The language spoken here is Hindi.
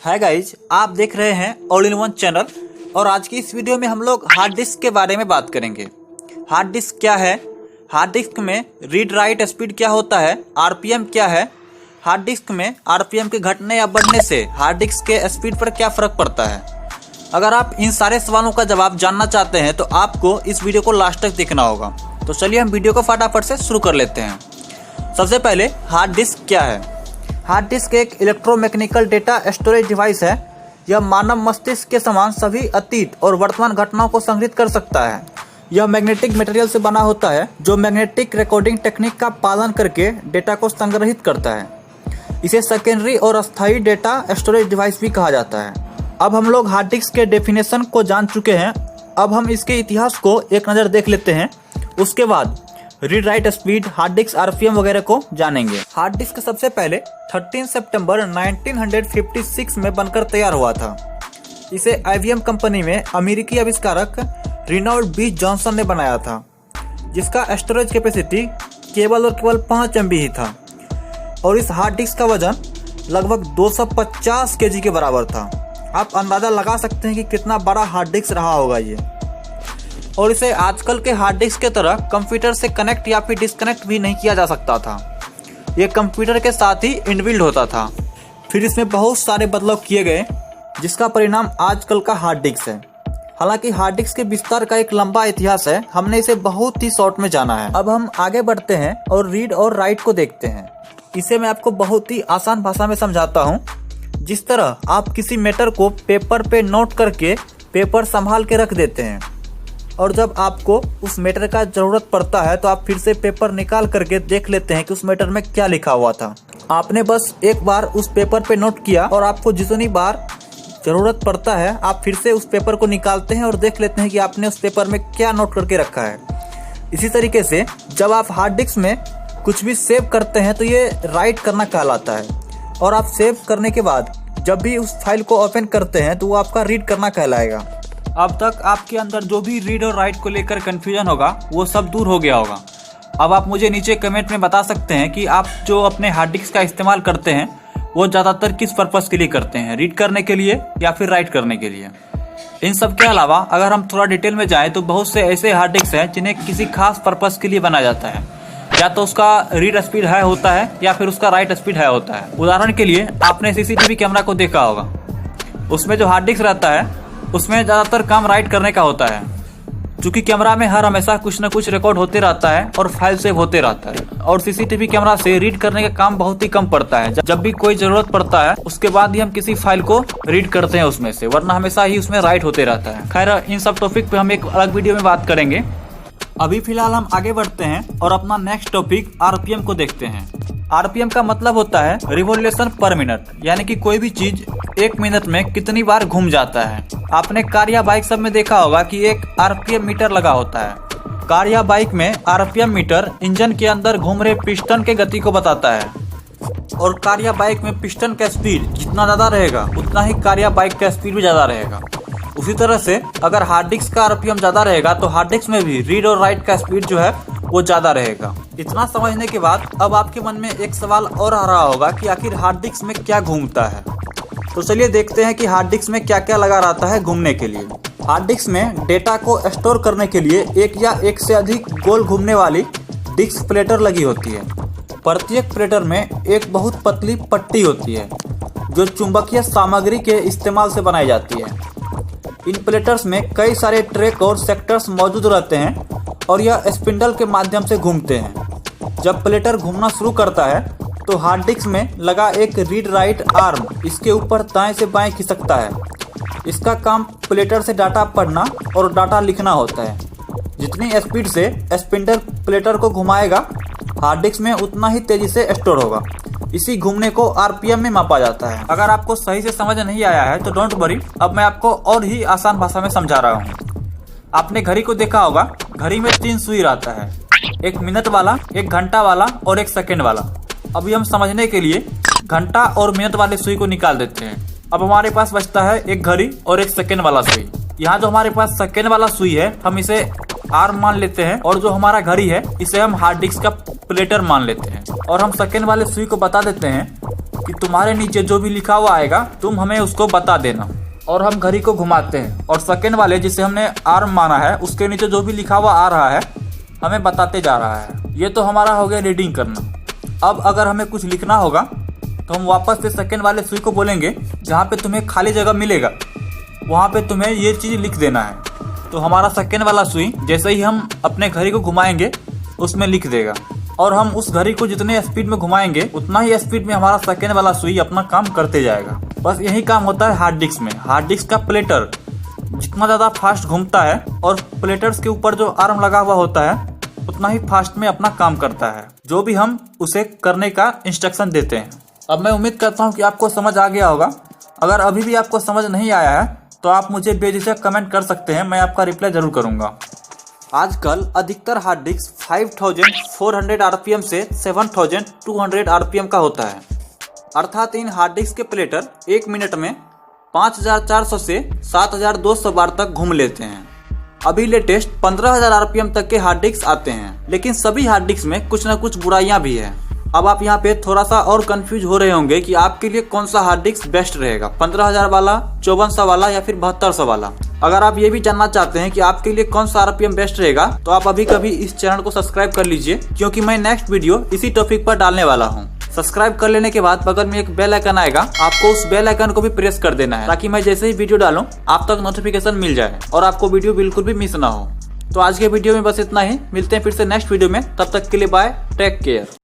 हाय गाइज, आप देख रहे हैं ऑल इन वन चैनल। और आज की इस वीडियो में हम लोग हार्ड डिस्क के बारे में बात करेंगे। हार्ड डिस्क क्या है, हार्ड डिस्क में रीड राइट स्पीड क्या होता है, आरपीएम क्या है, हार्ड डिस्क में आरपीएम के घटने या बढ़ने से हार्ड डिस्क के स्पीड पर क्या फ़र्क पड़ता है। अगर आप इन सारे सवालों का जवाब जानना चाहते हैं तो आपको इस वीडियो को लास्ट तक देखना होगा। तो चलिए हम वीडियो को फटाफट से शुरू कर लेते हैं। सबसे पहले हार्ड डिस्क क्या है। हार्ड डिस्क एक इलेक्ट्रोमैकेनिकल डेटा स्टोरेज डिवाइस है। यह मानव मस्तिष्क के समान सभी अतीत और वर्तमान घटनाओं को संग्रहित कर सकता है। यह मैग्नेटिक मटेरियल से बना होता है जो मैग्नेटिक रिकॉर्डिंग टेक्निक का पालन करके डेटा को संग्रहित करता है। इसे सेकेंडरी और अस्थायी डेटा स्टोरेज डिवाइस भी कहा जाता है। अब हम लोग हार्ड डिस्क के डेफिनेशन को जान चुके हैं। अब हम इसके इतिहास को एक नज़र देख लेते हैं। उसके बाद read write speed, hard disk RPM वगैरह को जानेंगे। हार्ड डिस्क सबसे पहले 13 सितंबर 1956 में बनकर तैयार हुआ था। इसे आईबीएम कंपनी में अमेरिकी आविष्कारक रेनॉल्ड बी जॉनसन ने बनाया था, जिसका स्टोरेज कैपेसिटी केवल और केवल 5 MB ही था। और इस हार्ड डिस्क का वजन लगभग 250 kg के बराबर था। आप अंदाजा लगा सकते हैं कि कितना बड़ा हार्ड डिस्क रहा होगा ये। और इसे आजकल के हार्ड डिस्क के तरह कंप्यूटर से कनेक्ट या फिर डिस्कनेक्ट भी नहीं किया जा सकता था। ये कंप्यूटर के साथ ही इनबिल्ट होता था। फिर इसमें बहुत सारे बदलाव किए गए, जिसका परिणाम आजकल का हार्ड डिस्क है। हालांकि हार्ड डिस्क के विस्तार का एक लंबा इतिहास है, हमने इसे बहुत ही शॉर्ट में जाना है। अब हम आगे बढ़ते हैं और रीड और राइट को देखते हैं। इसे मैं आपको बहुत ही आसान भाषा में समझाता हूँ। जिस तरह आप किसी मैटर को पेपर पे नोट करके पेपर संभाल के रख देते हैं, और जब आपको उस मैटर का ज़रूरत पड़ता है तो आप फिर से पेपर निकाल करके देख लेते हैं कि उस मैटर में क्या लिखा हुआ था। आपने बस एक बार उस पेपर पे नोट किया और आपको जितनी बार ज़रूरत पड़ता है आप फिर से उस पेपर को निकालते हैं और देख लेते हैं कि आपने उस पेपर में क्या नोट करके रखा है। इसी तरीके से जब आप हार्ड डिस्क में कुछ भी सेव करते हैं तो ये राइट करना कहलाता है। और आप सेव करने के बाद जब भी उस फाइल को ओपन करते हैं तो वो आपका रीड करना कहलाएगा। अब तक आपके अंदर जो भी रीड और राइट को लेकर कन्फ्यूजन होगा वो सब दूर हो गया होगा। अब आप मुझे नीचे कमेंट में बता सकते हैं कि आप जो अपने हार्ड डिस्क का इस्तेमाल करते हैं वो ज़्यादातर किस पर्पज़ के लिए करते हैं, रीड करने के लिए या फिर राइट करने के लिए। इन सब के अलावा अगर हम थोड़ा डिटेल में जाएँ तो बहुत से ऐसे हार्ड डिस्क हैं जिन्हें किसी खास पर्पज़ के लिए बनाया जाता है। या तो उसका रीड स्पीड हाई होता है या फिर उसका राइट स्पीड हाई होता है। उदाहरण के लिए आपने सीसीटीवी कैमरा को देखा होगा। उसमें जो हार्ड डिस्क रहता है उसमें ज़्यादातर काम राइट करने का होता है, क्योंकि कैमरा में हर हमेशा कुछ न कुछ रिकॉर्ड होते रहता है और फाइल सेव होते रहता है। और सीसीटीवी कैमरा से रीड करने का काम बहुत ही कम पड़ता है। जब भी कोई ज़रूरत पड़ता है उसके बाद ही हम किसी फाइल को रीड करते हैं उसमें से, वरना हमेशा ही उसमें राइट होते रहता है। खैर, इन सब टॉपिक पे हम एक अलग वीडियो में बात करेंगे। अभी फिलहाल हम आगे बढ़ते हैं और अपना नेक्स्ट टॉपिक आरपीएम को देखते हैं। आरपीएम का मतलब होता है रिवॉल्यूशन पर मिनट, यानी कि कोई भी चीज 1 मिनट में कितनी बार घूम जाता है। आपने कार या बाइक सब में देखा होगा कि एक आरपीएम मीटर लगा होता है। कार या बाइक में आरपीएम मीटर इंजन के अंदर घूम रहे पिस्टन के गति को बताता है। और कार या बाइक में पिस्टन का स्पीड जितना ज्यादा रहेगा उतना ही कार या बाइक का स्पीड भी ज्यादा रहेगा। उसी तरह से अगर हार्ड डिस्क का आरपीएम ज्यादा रहेगा तो हार्ड डिस्क में भी रीड और राइट का स्पीड जो है वो ज्यादा रहेगा। इतना समझने के बाद अब आपके मन में एक सवाल और आ रहा होगा कि आखिर हार्ड डिस्क में क्या घूमता है। तो चलिए देखते हैं कि हार्ड डिस्क में क्या क्या लगा रहता है घूमने के लिए। हार्ड डिस्क में डेटा को स्टोर करने के लिए एक या एक से अधिक गोल घूमने वाली डिस्क प्लेटर लगी होती है। प्रत्येक प्लेटर में एक बहुत पतली पट्टी होती है जो चुंबकीय सामग्री के इस्तेमाल से बनाई जाती है। इन प्लेटर्स में कई सारे ट्रैक और सेक्टर्स मौजूद रहते हैं और यह स्पिंडल के माध्यम से घूमते हैं। जब प्लेटर घूमना शुरू करता है तो हार्ड डिस्क में लगा एक रीड राइट आर्म इसके ऊपर दाएं से बाएं खिसकता है। इसका काम प्लेटर से डाटा पढ़ना और डाटा लिखना होता है। जितनी स्पीड से स्पिंडल प्लेटर को घुमाएगा हार्ड डिस्क में उतना ही तेजी से स्टोर होगा। इसी घूमने को आरपीएम में मापा जाता है। अगर आपको सही से समझ नहीं आया है तो डोंट वरी, अब मैं आपको और ही आसान भाषा में समझा रहा हूँ। आपने घड़ी को देखा होगा, घड़ी में 3 सुई रहता है, एक मिनट वाला, एक घंटा वाला और एक सेकंड वाला। अभी हम समझने के लिए घंटा और मिनट वाले सुई को निकाल देते हैं। अब हमारे पास बचता है एक घड़ी और एक सेकंड वाला सुई। यहाँ जो हमारे पास सेकंड वाला सुई है हम इसे आर्म मान लेते हैं, और जो हमारा घड़ी है इसे हम हार्ड डिस्क का प्लेटर मान लेते हैं। और हम सेकंड वाले सुई को बता देते हैं कि तुम्हारे नीचे जो भी लिखा हुआ आएगा तुम हमें उसको बता देना। और हम घड़ी को घुमाते हैं और सेकंड वाले जिसे हमने आर्म माना है उसके नीचे जो भी लिखा हुआ आ रहा है हमें बताते जा रहा है। ये तो हमारा हो गया रीडिंग करना। अब अगर हमें कुछ लिखना होगा तो हम वापस से सेकंड वाले सुई को बोलेंगे, जहाँ पे तुम्हें खाली जगह मिलेगा वहाँ पे तुम्हें ये चीज़ लिख देना है। तो हमारा सेकंड वाला सुई जैसे ही हम अपने घड़ी को घुमाएंगे उसमें लिख देगा, और हम उस घड़ी को जितने स्पीड में घुमाएंगे उतना ही स्पीड में हमारा सेकंड वाला सुई अपना काम करते जाएगा। बस यही काम होता है हार्ड डिस्क में। हार्ड डिस्क का प्लेटर जितना ज़्यादा फास्ट घूमता है और प्लेटर्स के ऊपर जो आर्म लगा हुआ होता है उतना ही फास्ट में अपना काम करता है, जो भी हम उसे करने का इंस्ट्रक्शन देते हैं। अब मैं उम्मीद करता हूँ कि आपको समझ आ गया होगा। अगर अभी भी आपको समझ नहीं आया है तो आप मुझे बेझिझक कमेंट कर सकते हैं, मैं आपका रिप्लाई जरूर करूँगा। आजकल अधिकतर हार्ड डिस्क 5400 आरपीएम से 7200 आरपीएम का होता है, अर्थात इन हार्ड डिस्क के प्लेटर 1 मिनट में 5400 से 7200 बार तक घूम लेते हैं। अभी लेटेस्ट 15000 आरपीएम तक के हार्ड डिस्क आते हैं, लेकिन सभी हार्ड डिस्क में कुछ न कुछ बुराइयां भी है। अब आप यहाँ पे थोड़ा सा और कंफ्यूज हो रहे होंगे कि आपके लिए कौन सा हार्ड डिस्क बेस्ट रहेगा, 15000 वाला, 5400 वाला या फिर 7200 वाला। अगर आप ये भी जानना चाहते हैं कि आपके लिए कौन सा आरपीएम बेस्ट रहेगा तो आप अभी कभी इस चैनल को सब्सक्राइब कर लीजिए, क्योंकि मैं नेक्स्ट वीडियो इसी टॉपिक पर डालने वाला हूँ। सब्सक्राइब कर लेने के बाद बगल में एक बेल आइकन आएगा, आपको उस बेल आइकन को भी प्रेस कर देना है ताकि मैं जैसे ही वीडियो डालूं आप तक नोटिफिकेशन मिल जाए और आपको वीडियो बिल्कुल भी मिस ना हो। तो आज के वीडियो में बस इतना ही, मिलते हैं फिर से नेक्स्ट वीडियो में, तब तक के लिए बाय, टेक केयर।